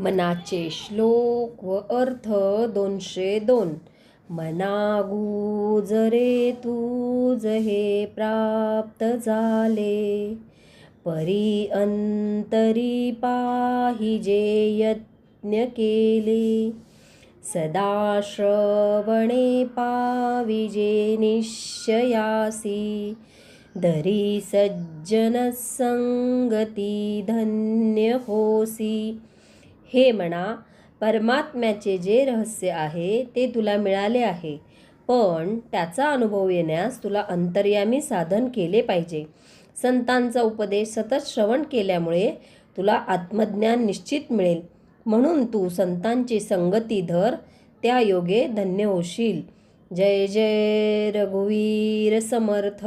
मनाचे श्लोक व अर्थ 202. मना गुजरे तूज हे प्राप्त झाले, परी अंतरी पाहिजे यज्ञ केले. सदा श्रवणे पाविजे निश्चयासी, धरी सज्जन संगती धन्य होसी. हे म्हणा, परमात्म्याचे जे रहस्य आहे ते तुला मिळाले आहे, पण त्याचा अनुभव येण्यास तुला अंतर्यामी साधन केले पाहिजे. संतांचा उपदेश सतत श्रवण केल्यामुळे तुला आत्मज्ञान निश्चित मिळेल. म्हणून तू संतांची संगती धर, त्या योगे धन्य होशील. जय जय रघुवीर समर्थ.